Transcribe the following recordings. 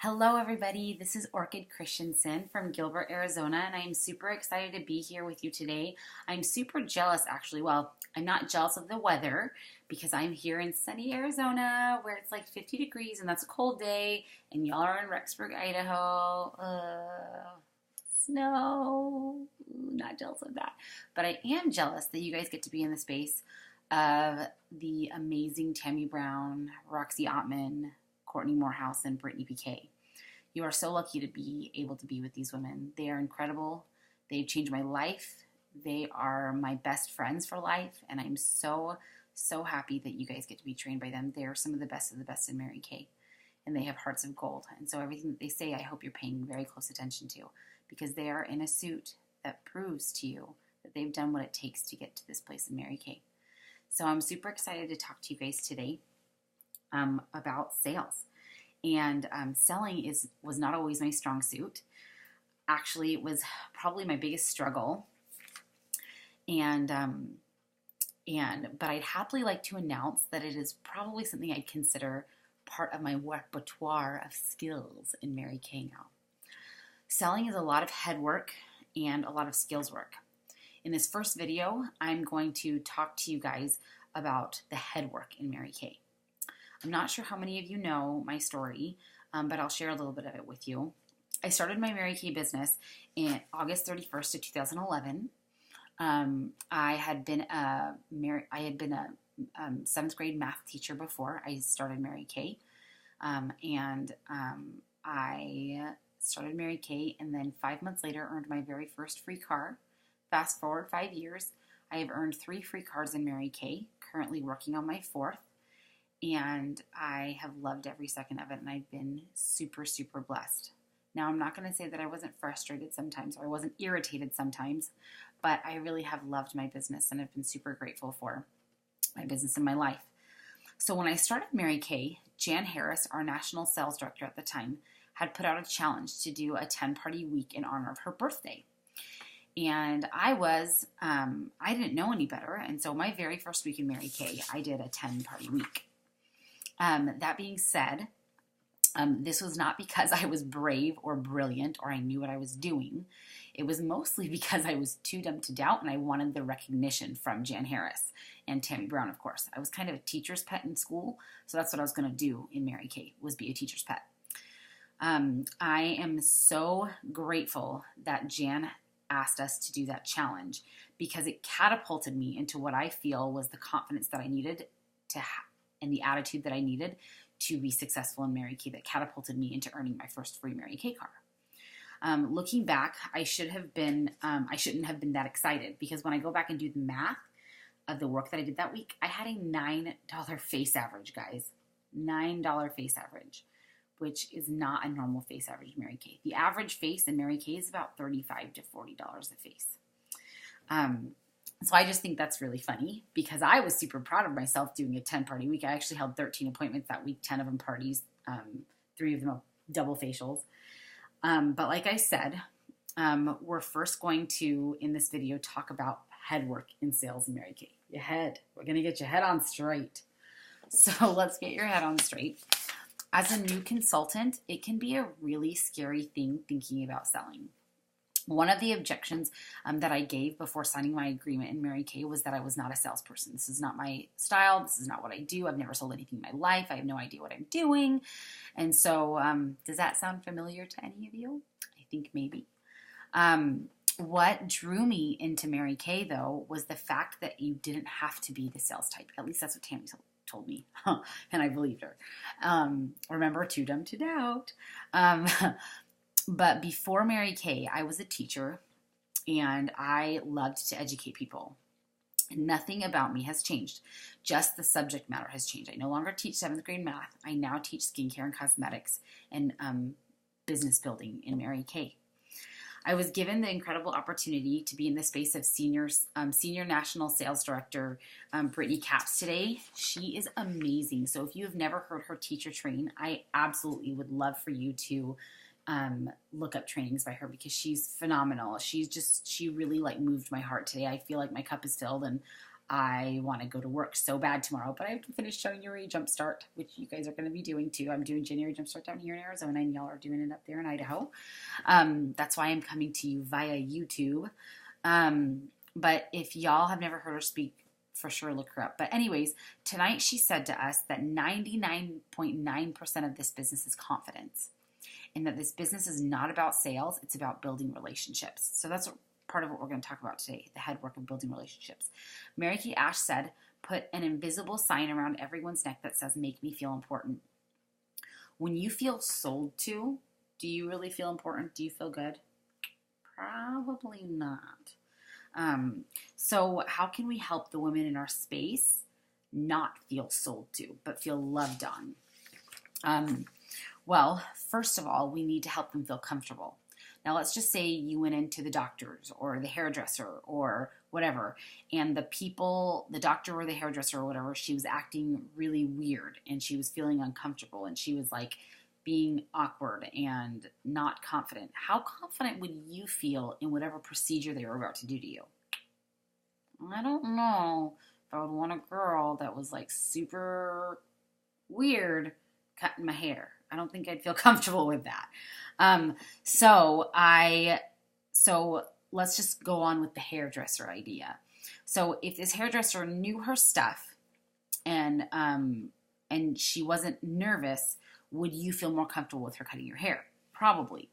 Hello, everybody. This is Orchid Christensen from Gilbert, Arizona, and I'm super excited to be here with you today. I'm super jealous, actually. Well, I'm not jealous of the weather because I'm here in sunny Arizona where it's like 50 degrees and that's a cold day, and y'all are in Rexburg, Idaho. Snow. Not jealous of that. But I am jealous that you guys get to be in the space of the amazing Tammy Brown, Roxy Ottman, Courtney Morehouse, and Brittany Piquet. You are so lucky to be able to be with these women. They are incredible. They've changed my life. They are my best friends for life, and I'm so happy that you guys get to be trained by them. They are some of the best in Mary Kay, and they have hearts of gold. And so everything that they say, I hope you're paying very close attention to, because they are in a suit that proves to you that they've done what it takes to get to this place in Mary Kay. So I'm super excited to talk to you guys today about sales. And selling was not always my strong suit. Actually, it was probably my biggest struggle. But I'd happily like to announce that it is probably something I'd consider part of my repertoire of skills in Mary Kay now. Selling is a lot of head work and a lot of skills work. In this first video, I'm going to talk to you guys about the head work in Mary Kay. I'm not sure how many of you know my story, but I'll share a little bit of it with you. I started my Mary Kay business in August 31st of 2011. I had been a seventh grade math teacher before I started Mary Kay, I started Mary Kay, and then 5 months later earned my very first free car. Fast forward 5 years, I have earned 3 free cars in Mary Kay. Currently working on my 4th. And I have loved every second of it, and I've been super blessed. Now, I'm not going to say that I wasn't frustrated sometimes or I wasn't irritated sometimes, but I really have loved my business and I've been super grateful for my business and my life. So when I started Mary Kay, Jan Harris, our national sales director at the time, had put out a challenge to do a 10-party week in honor of her birthday. And I didn't know any better, and so my very first week in Mary Kay, I did a 10-party week. That being said, this was not because I was brave or brilliant or I knew what I was doing. It was mostly because I was too dumb to doubt and I wanted the recognition from Jan Harris and Tammy Brown, of course. I was kind of a teacher's pet in school, so that's what I was going to do in Mary Kay, was be a teacher's pet. I am so grateful that Jan asked us to do that challenge because it catapulted me into what I feel was the confidence that I needed to and the attitude that I needed to be successful in Mary Kay, that catapulted me into earning my first free Mary Kay car. Looking back, I shouldn't have been that excited, because when I go back and do the math of the work that I did that week, I had a $9 face average, guys. $9 face average, which is not a normal face average in Mary Kay. The average face in Mary Kay is about $35 to $40 a face. So I just think that's really funny because I was super proud of myself doing a 10-party week. I actually held 13 appointments that week, 10 of them parties, 3 of them double facials. But like I said, we're first going to, in this video, talk about head work in sales in Mary Kay. Your head. We're going to get your head on straight. So let's get your head on straight. As a new consultant, it can be a really scary thing thinking about selling. One of the objections that I gave before signing my agreement in Mary Kay was that I was not a salesperson. This is not my style. This is not what I do. I've never sold anything in my life. I have no idea what I'm doing. And so does that sound familiar to any of you? I think maybe. What drew me into Mary Kay, though, was the fact that you didn't have to be the sales type. At least that's what Tammy told me, and I believed her. Remember, too dumb to doubt. But before Mary Kay, I was a teacher, and I loved to educate people. Nothing about me has changed. Just the subject matter has changed. I no longer teach 7th grade math. I now teach skincare and cosmetics and business building in Mary Kay. I was given the incredible opportunity to be in the space of senior national sales director Brittany Capps today. She is amazing. So if you have never heard her teach or train, I absolutely would love for you to look up trainings by her because she's phenomenal. She really moved my heart today. I feel like my cup is filled and I want to go to work so bad tomorrow, but I have to finish January Jumpstart, which you guys are going to be doing too. I'm doing January Jumpstart down here in Arizona, and y'all are doing it up there in Idaho. That's why I'm coming to you via YouTube. But if y'all have never heard her speak, for sure look her up. But anyways, tonight she said to us that 99.9% of this business is confidence, and that this business is not about sales, it's about building relationships. So that's part of what we're going to talk about today, the head work of building relationships. Mary Kay Ash said, put an invisible sign around everyone's neck that says, make me feel important. When you feel sold to, do you really feel important? Do you feel good? Probably not. So how can we help the women in our space not feel sold to, but feel loved on? Well, first of all, we need to help them feel comfortable. Now, let's just say you went into the doctor's or the hairdresser or whatever, and the doctor or the hairdresser or whatever, she was acting really weird and she was feeling uncomfortable and she was like being awkward and not confident. How confident would you feel in whatever procedure they were about to do to you? I don't know if I would want a girl that was like super weird cutting my hair. I don't think I'd feel comfortable with that. So let's just go on with the hairdresser idea. So if this hairdresser knew her stuff and she wasn't nervous, would you feel more comfortable with her cutting your hair? Probably.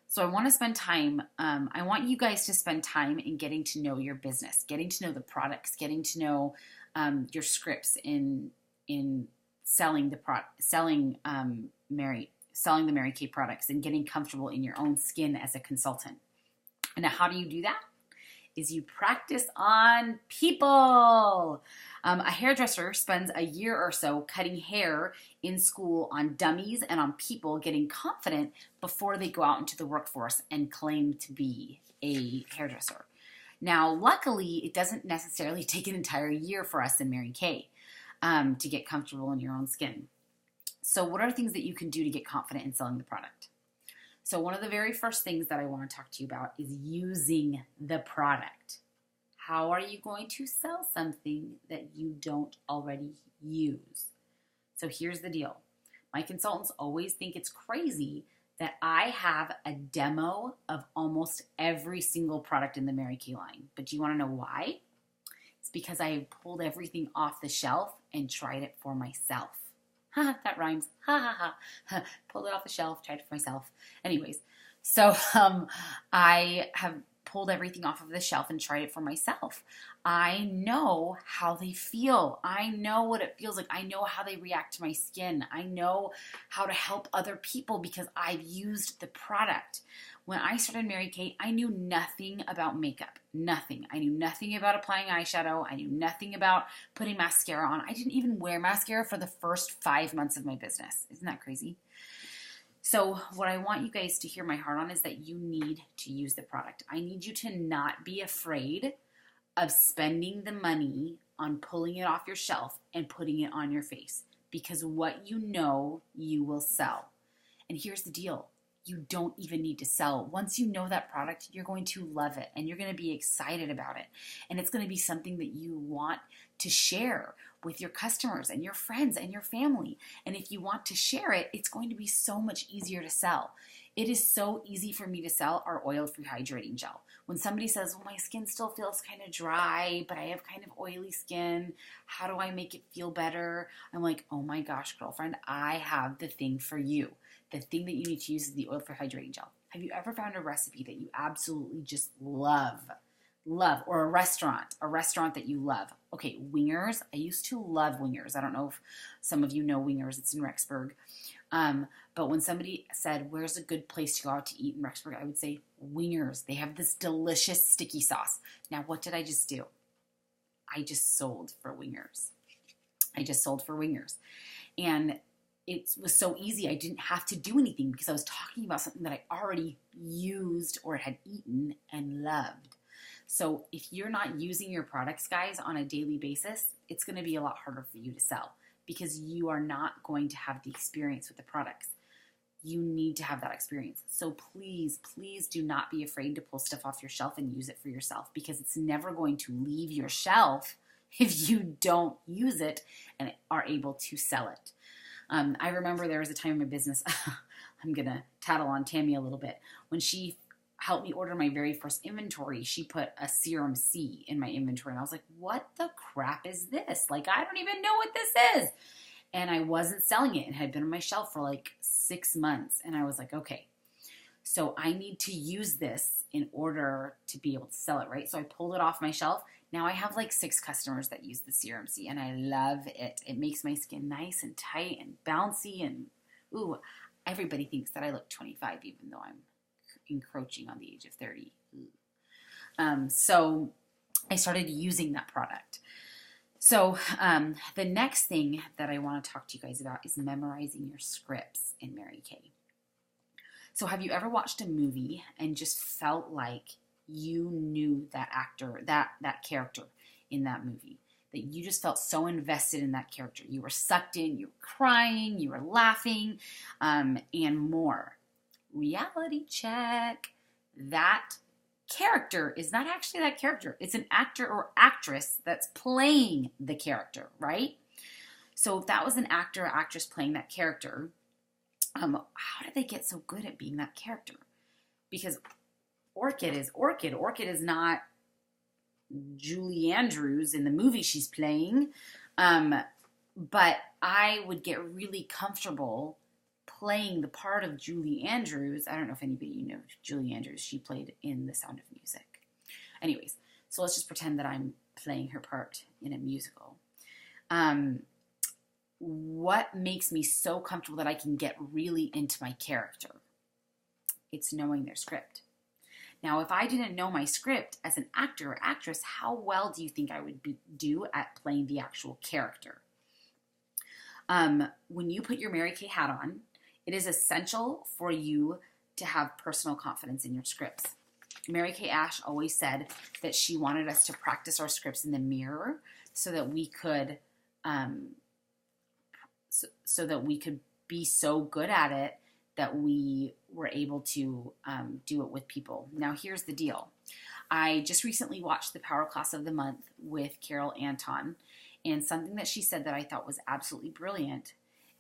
So I want to spend time, I want you guys to spend time in getting to know your business, getting to know the products, getting to know your scripts in selling the Mary Kay products and getting comfortable in your own skin as a consultant. And now how do you do that? Is you practice on people. A hairdresser spends a year or so cutting hair in school on dummies and on people, getting confident before they go out into the workforce and claim to be a hairdresser. Now, luckily, it doesn't necessarily take an entire year for us in Mary Kay to get comfortable in your own skin. So what are things that you can do to get confident in selling the product? So one of the very first things that I want to talk to you about is using the product. How are you going to sell something that you don't already use? So here's the deal. My consultants always think it's crazy that I have a demo of almost every single product in the Mary Kay line. But do you want to know why? It's because I pulled everything off the shelf and tried it for myself. That rhymes. Pulled it off the shelf, tried it for myself. Anyways, so I have pulled everything off of the shelf and tried it for myself. I know how they feel. I know what it feels like. I know how they react to my skin. I know how to help other people because I've used the product. When I started Mary Kay, I knew nothing about makeup. Nothing. I knew nothing about applying eyeshadow. I knew nothing about putting mascara on. I didn't even wear mascara for the first 5 months of my business. Isn't that crazy? So what I want you guys to hear my heart on is that you need to use the product. I need you to not be afraid of spending the money on pulling it off your shelf and putting it on your face, because what you know, you will sell. And here's the deal. You don't even need to sell. Once you know that product, you're going to love it and you're going to be excited about it. And it's going to be something that you want to share with your customers and your friends and your family. And if you want to share it, it's going to be so much easier to sell. It is so easy for me to sell our oil-free hydrating gel. When somebody says, well, my skin still feels kind of dry, but I have kind of oily skin. How do I make it feel better? I'm like, oh my gosh, girlfriend, I have the thing for you. The thing that you need to use is the oil-free hydrating gel. Have you ever found a recipe that you absolutely just love, or a restaurant that you love? Okay, Wingers. I used to love Wingers. I don't know if some of you know Wingers. It's in Rexburg. But when somebody said, where's a good place to go out to eat in Rexburg, I would say Wingers. They have this delicious sticky sauce. Now, what did I just do? I just sold for Wingers. And it was so easy. I didn't have to do anything because I was talking about something that I already used or had eaten and loved. So if you're not using your products, guys, on a daily basis, it's going to be a lot harder for you to sell because you are not going to have the experience with the products. You need to have that experience. So please, please do not be afraid to pull stuff off your shelf and use it for yourself, because it's never going to leave your shelf if you don't use it and are able to sell it. I remember there was a time in my business, I'm going to tattle on Tammy a little bit. When she helped me order my very first inventory, she put a Serum C in my inventory. And I was like, what the crap is this? Like, I don't even know what this is. And I wasn't selling it. It had been on my shelf for like 6 months. And I was like, okay, so I need to use this in order to be able to sell it, right? So I pulled it off my shelf. Now I have like 6 customers that use the Serum C, and I love it. It makes my skin nice and tight and bouncy, and ooh, everybody thinks that I look 25 even though I'm encroaching on the age of 30. So I started using that product. So the next thing that I want to talk to you guys about is memorizing your scripts in Mary Kay. So have you ever watched a movie and just felt like you knew that actor, that character in that movie? That you just felt so invested in that character. You were sucked in, you were crying, you were laughing, and more. Reality check. That character is not actually that character. It's an actor or actress that's playing the character, right? So if that was an actor or actress playing that character, how did they get so good at being that character? Because Orchid is Orchid. Orchid is not Julie Andrews in the movie she's playing. But I would get really comfortable playing the part of Julie Andrews. I don't know if anybody you know Julie Andrews. She played in The Sound of Music. Anyways, so let's just pretend that I'm playing her part in a musical. What makes me so comfortable that I can get really into my character? It's knowing their script. Now, if I didn't know my script as an actor or actress, how well do you think I would do at playing the actual character? When you put your Mary Kay hat on, it is essential for you to have personal confidence in your scripts. Mary Kay Ash always said that she wanted us to practice our scripts in the mirror so that we could be so good at it that we were able to do it with people. Now, here's the deal. I just recently watched the Power Class of the Month with Carol Anton, and something that she said that I thought was absolutely brilliant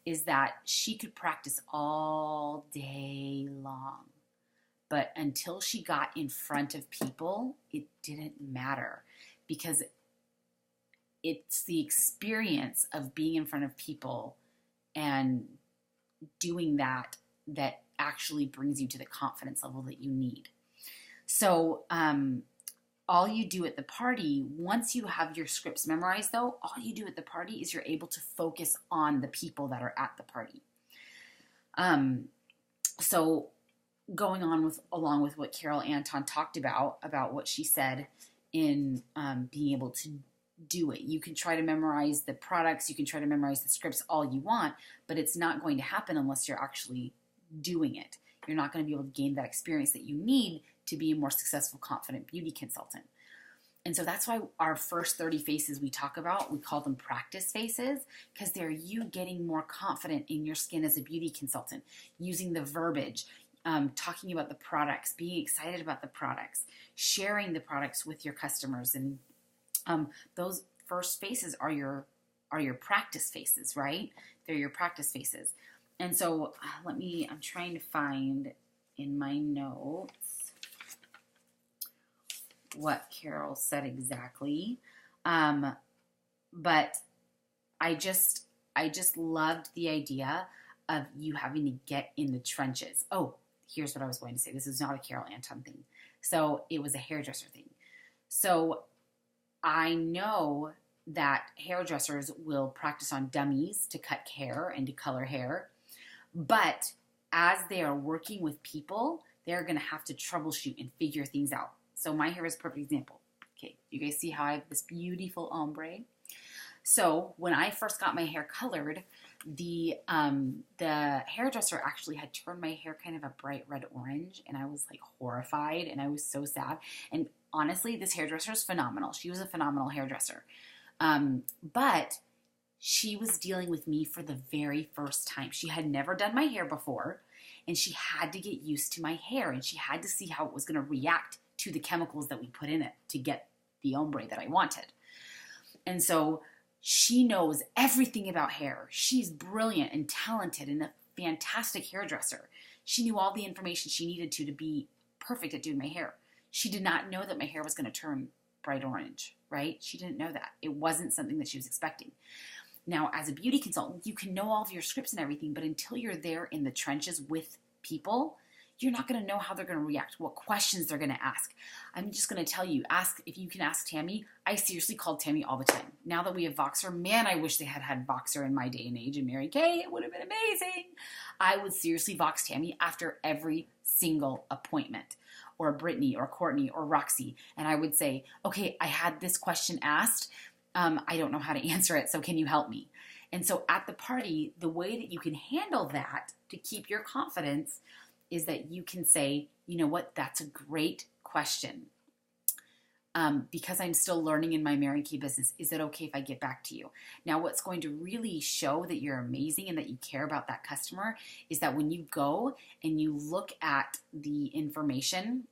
is that she could practice all day long. But until she got in front of people, it didn't matter because it's the experience of being in front of people and doing that actually brings you to the confidence level that you need. So all you do at the party, once you have your scripts memorized though, all you do at the party is you're able to focus on the people that are at the party. So going on along with what Carol Anton talked about what she said in being able to do it. You can try to memorize the products, you can try to memorize the scripts all you want, but it's not going to happen unless you're actually doing it. You're not going to be able to gain that experience that you need to be a more successful, confident beauty consultant. And so that's why our first 30 faces we talk about, we call them practice faces, because they're you getting more confident in your skin as a beauty consultant, using the verbiage, talking about the products, being excited about the products, sharing the products with your customers. And those first faces are your practice faces, right? They're your practice faces. And so I'm trying to find in my notes what Carol said exactly. But I just loved the idea of you having to get in the trenches. Oh, here's what I was going to say. This is not a Carol Anton thing. So it was a hairdresser thing. So I know that hairdressers will practice on dummies to cut hair and to color hair. But as they are working with people, they're going to have to troubleshoot and figure things out. So my hair is a perfect example. Okay, you guys see how I have this beautiful ombre? So when I first got my hair colored, the hairdresser actually had turned my hair kind of a bright red orange, and I was like horrified, and I was so sad. And honestly, this hairdresser is phenomenal. She was a phenomenal hairdresser. But she was dealing with me for the very first time. She had never done my hair before, and she had to get used to my hair, and she had to see how it was going to react to the chemicals that we put in it to get the ombre that I wanted. And so she knows everything about hair. She's brilliant and talented and a fantastic hairdresser. She knew all the information she needed to be perfect at doing my hair. She did not know that my hair was going to turn bright orange, right? She didn't know that. It wasn't something that she was expecting. Now, as a beauty consultant, you can know all of your scripts and everything, but until you're there in the trenches with people, you're not going to know how they're going to react, what questions they're going to ask. I'm just going to tell you, if you can ask Tammy. I seriously called Tammy all the time. Now that we have Voxer, man, I wish they had Voxer in my day and age and Mary Kay. It would have been amazing. I would seriously Vox Tammy after every single appointment, or Brittany or Courtney or Roxy. And I would say, okay, I had this question asked. I don't know how to answer it, so can you help me? And so at the party, the way that you can handle that to keep your confidence is that you can say, you know what, that's a great question. Because I'm still learning in my Mary Kay business, is it okay if I get back to you? Now, what's going to really show that you're amazing and that you care about that customer is that when you go and you look at the information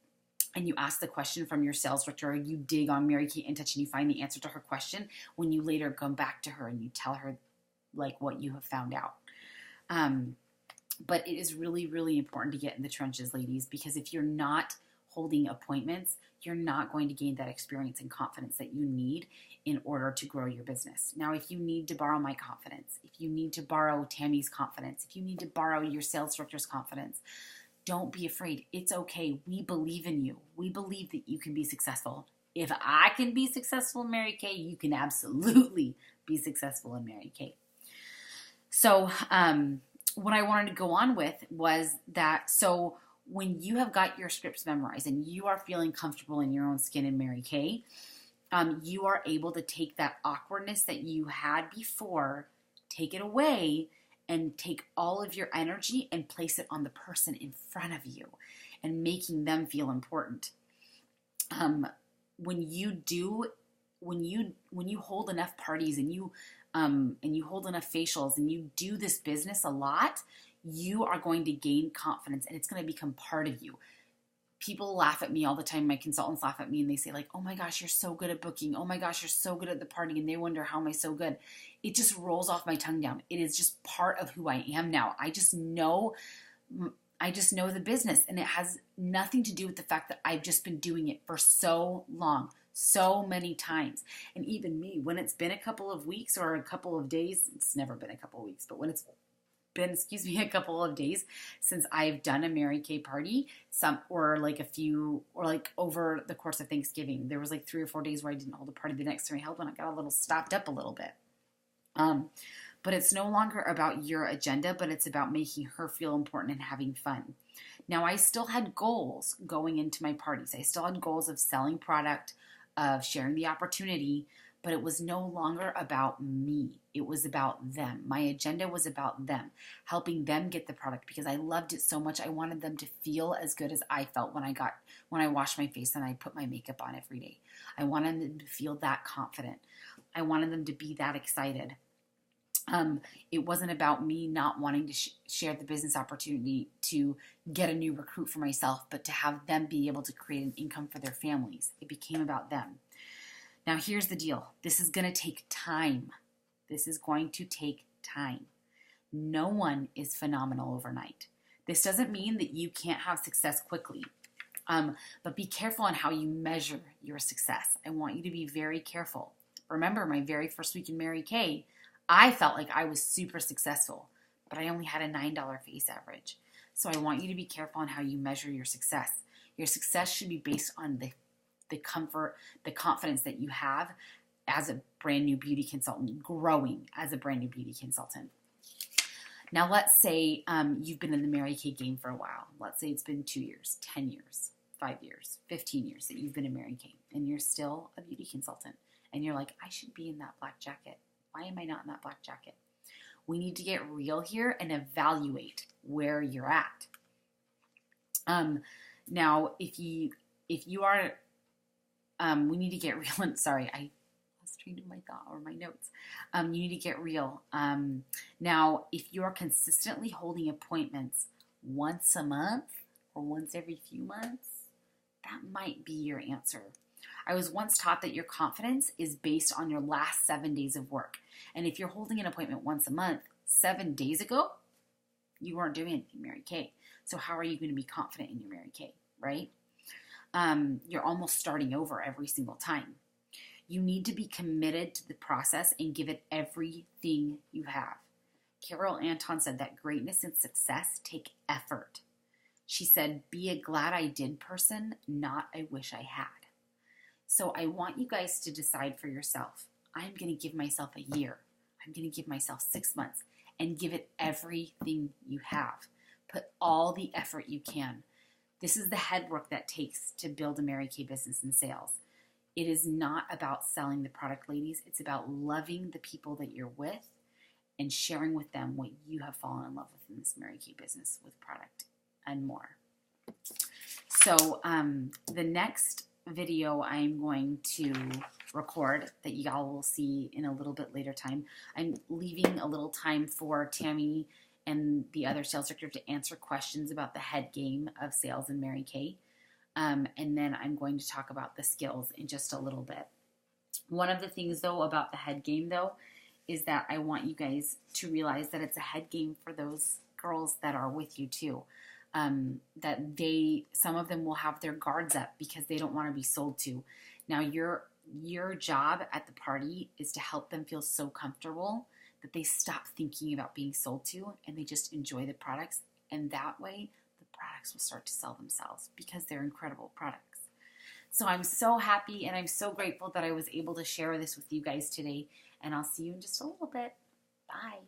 and you ask the question from your sales director, or you dig on Mary Kay InTouch and you find the answer to her question, when you later come back to her and you tell her like what you have found out. But it is really, really important to get in the trenches, ladies, because if you're not holding appointments, you're not going to gain that experience and confidence that you need in order to grow your business. Now, if you need to borrow my confidence, if you need to borrow Tammy's confidence, if you need to borrow your sales director's confidence, don't be afraid. It's okay. We believe in you. We believe that you can be successful. If I can be successful in Mary Kay, you can absolutely be successful in Mary Kay. So, what I wanted to go on with was that, so when you have got your scripts memorized and you are feeling comfortable in your own skin in Mary Kay, you are able to take that awkwardness that you had before, take it away, and take all of your energy and place it on the person in front of you and making them feel important. When you hold enough parties and you hold enough facials and you do this business a lot, you are going to gain confidence and it's going to become part of you. People laugh at me all the time. My consultants laugh at me and they say like, oh my gosh, you're so good at booking. Oh my gosh, you're so good at the party. And they wonder, how am I so good? It just rolls off my tongue down. It is just part of who I am now. I just know the business, and it has nothing to do with the fact that I've just been doing it for so long, so many times. And even me, when it's been a couple of weeks or a couple of days, it's never been a couple of weeks, but when it's been, a couple of days since I've done a Mary Kay party, over the course of Thanksgiving, there was like 3 or 4 days where I didn't hold a party. The next time I held one, I got a little stopped up a little bit. But it's no longer about your agenda, but it's about making her feel important and having fun. Now, I still had goals going into my parties. I still had goals of selling product, of sharing the opportunity, but it was no longer about me. It was about them. My agenda was about them, helping them get the product because I loved it so much. I wanted them to feel as good as I felt when I washed my face and I put my makeup on every day. I wanted them to feel that confident. I wanted them to be that excited. It wasn't about me not wanting to share the business opportunity to get a new recruit for myself, but to have them be able to create an income for their families. It became about them. Now, here's the deal. This is going to take time. This is going to take time. No one is phenomenal overnight. This doesn't mean that you can't have success quickly, but be careful on how you measure your success. I want you to be very careful. Remember, my very first week in Mary Kay, I felt like I was super successful, but I only had a $9 face average. So I want you to be careful on how you measure your success. Your success should be based on the comfort, the confidence that you have as a brand new beauty consultant, growing as a brand new beauty consultant. Now, let's say you've been in the Mary Kay game for a while. Let's say it's been 2 years, 10 years, 5 years, 15 years that you've been in Mary Kay, and you're still a beauty consultant. And you're like, I should be in that black jacket. Why am I not in that black jacket? We need to get real here and evaluate where you're at. Now, if you are, we need to get real. And sorry, I was trying to do my thought or my notes. You need to get real. Now, if you're consistently holding appointments once a month or once every few months, that might be your answer. I was once taught that your confidence is based on your last 7 days of work. And if you're holding an appointment once a month, 7 days ago, you weren't doing anything, Mary Kay. So how are you going to be confident in your Mary Kay, right? You're almost starting over every single time. You need to be committed to the process and give it everything you have. Carol Anton said that greatness and success take effort. She said, be a glad I did person, not I wish I had. So I want you guys to decide for yourself. I'm going to give myself a year. I'm going to give myself 6 months and give it everything you have. Put all the effort you can. This is the head work that takes to build a Mary Kay business and sales. It is not about selling the product, ladies. It's about loving the people that you're with and sharing with them what you have fallen in love with in this Mary Kay business with product and more. So the next video I'm going to record that y'all will see in a little bit later time, I'm leaving a little time for Tammy and the other sales director to answer questions about the head game of sales in Mary Kay. And then I'm going to talk about the skills in just a little bit. One of the things, though, about the head game, though, is that I want you guys to realize that it's a head game for those girls that are with you, too. That some of them will have their guards up because they don't want to be sold to. Now, your job at the party is to help them feel so comfortable that they stop thinking about being sold to and they just enjoy the products. And that way, the products will start to sell themselves because they're incredible products. So I'm so happy and I'm so grateful that I was able to share this with you guys today. And I'll see you in just a little bit. Bye.